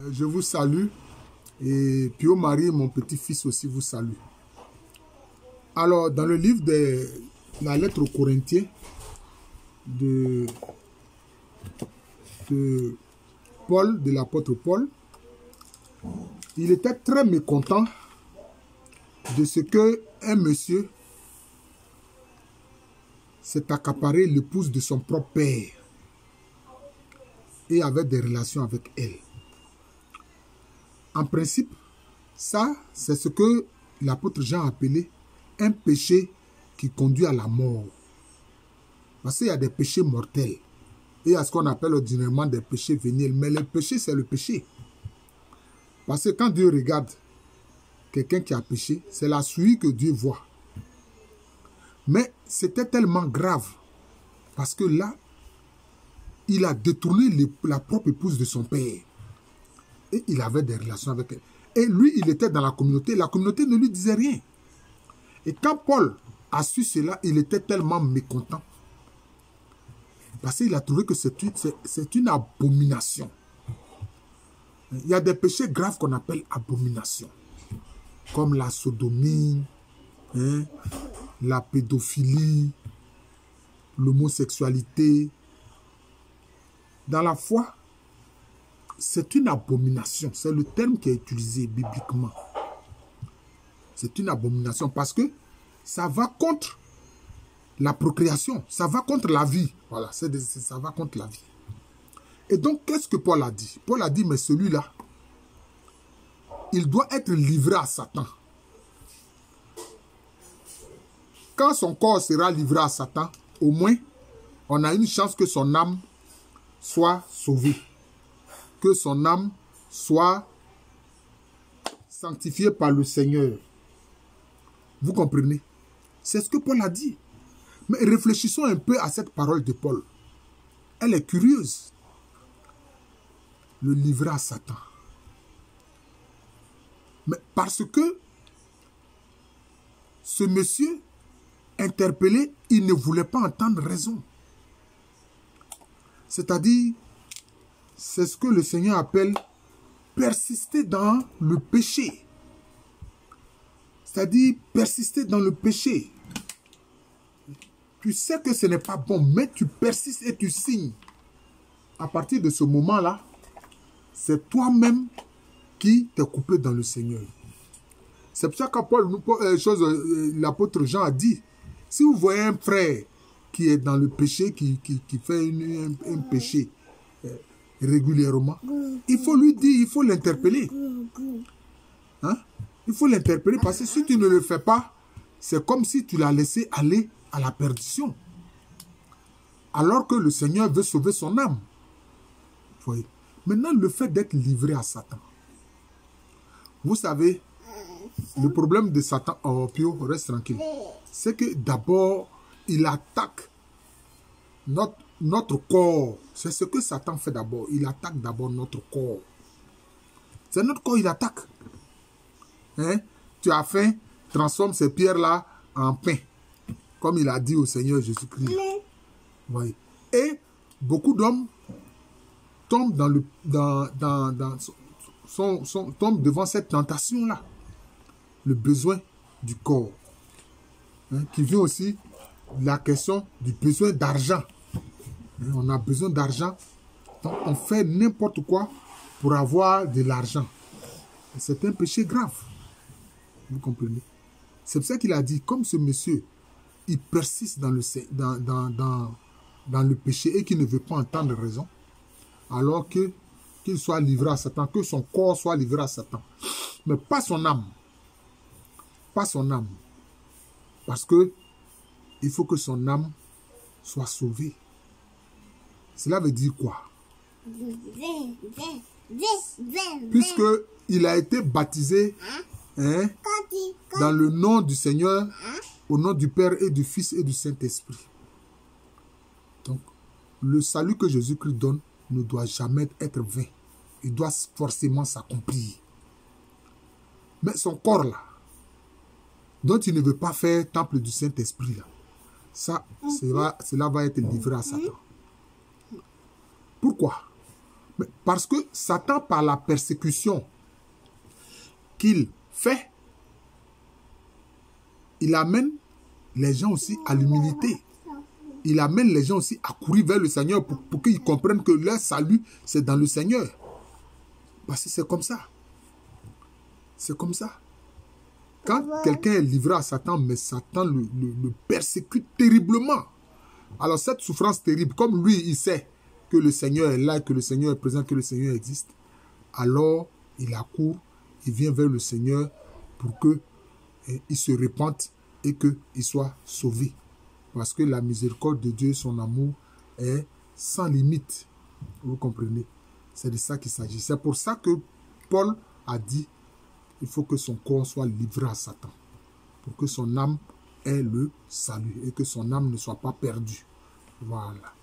Je vous salue et Pio Marie, mon petit-fils aussi vous salue. Alors, dans le livre de la lettre aux Corinthiens de Paul, de l'apôtre Paul, il était très mécontent de ce que un monsieur s'est accaparé l'épouse de son propre père et avait des relations avec elle. En principe, ça, c'est ce que l'apôtre Jean a appelé un péché qui conduit à la mort. Parce qu'il y a des péchés mortels. Et il y a ce qu'on appelle ordinairement des péchés véniels. Mais le péché, c'est le péché. Parce que quand Dieu regarde quelqu'un qui a péché, c'est la souillure que Dieu voit. Mais c'était tellement grave. Parce que là, il a détourné la propre épouse de son père. Et il avait des relations avec elle. Et lui, il était dans la communauté ne lui disait rien. Et quand Paul a su cela, il était tellement mécontent. Parce qu'il a trouvé que c'est une abomination. Il y a des péchés graves qu'on appelle abomination. Comme la sodomie, la pédophilie, l'homosexualité. Dans la foi, c'est une abomination. C'est le terme qui est utilisé bibliquement. C'est une abomination parce que ça va contre la procréation. Ça va contre la vie. Voilà, ça va contre la vie. Et donc, qu'est-ce que Paul a dit? Paul a dit, mais celui-là, il doit être livré à Satan. Quand son corps sera livré à Satan, au moins, on a une chance que son âme soit sauvée. Que son âme soit sanctifiée par le Seigneur. Vous comprenez? C'est ce que Paul a dit. Mais réfléchissons un peu à cette parole de Paul. Elle est curieuse. Le livrer à Satan. Mais parce que ce monsieur interpellé, il ne voulait pas entendre raison. C'est-à-dire, c'est ce que le Seigneur appelle persister dans le péché. C'est-à-dire persister dans le péché. Tu sais que ce n'est pas bon, mais tu persistes et tu signes. À partir de ce moment-là, c'est toi-même qui t'es coupé dans le Seigneur. C'est pour ça que l'apôtre Jean a dit, si vous voyez un frère qui est dans le péché, qui fait un péché régulièrement, il faut lui dire, il faut l'interpeller. Hein? Il faut l'interpeller parce que si tu ne le fais pas, c'est comme si tu l'as laissé aller à la perdition. Alors que le Seigneur veut sauver son âme. Vous voyez? Maintenant, le fait d'être livré à Satan. Vous savez, le problème de Satan, oh Pio, reste tranquille, c'est que d'abord, il attaque notre corps. C'est ce que Satan fait d'abord. Il attaque d'abord notre corps. C'est notre corps, il attaque. Hein? Tu as faim, transforme ces pierres-là en pain. Comme il a dit au Seigneur Jésus-Christ. Oui. Et beaucoup d'hommes tombent tombent devant cette tentation-là. Le besoin du corps. Hein? Qui vient aussi la question du besoin d'argent. Hein? On a besoin d'argent. Donc on fait n'importe quoi pour avoir de l'argent. C'est un péché grave. Vous comprenez? C'est pour ça qu'il a dit, comme ce monsieur, il persiste dans le péché et qu'il ne veut pas entendre raison, alors qu'il soit livré à Satan, que son corps soit livré à Satan. Mais pas son âme. Pas son âme. Parce que il faut que son âme soit sauvée. Cela veut dire quoi? Puisqu'il a été baptisé dans le nom du Seigneur, au nom du Père et du Fils et du Saint-Esprit. Donc, le salut que Jésus-Christ donne ne doit jamais être vain. Il doit forcément s'accomplir. Mais son corps là, dont il ne veut pas faire temple du Saint-Esprit là, cela va être livré à Satan. Pourquoi? Mais parce que Satan, par la persécution qu'il fait, il amène les gens aussi à l'humilité. Il amène les gens aussi à courir vers le Seigneur pour qu'ils comprennent que leur salut, c'est dans le Seigneur. Parce que c'est comme ça. C'est comme ça. Quand quelqu'un est livré à Satan, mais Satan le persécute terriblement. Alors cette souffrance terrible, comme lui, il sait que le Seigneur est là, que le Seigneur est présent, que le Seigneur existe, alors il accourt, il vient vers le Seigneur pour qu'il se repente et qu'il soit sauvé. Parce que la miséricorde de Dieu, son amour est sans limite. Vous comprenez? C'est de ça qu'il s'agit. C'est pour ça que Paul a dit il faut que son corps soit livré à Satan. Pour que son âme ait le salut et que son âme ne soit pas perdue. Voilà.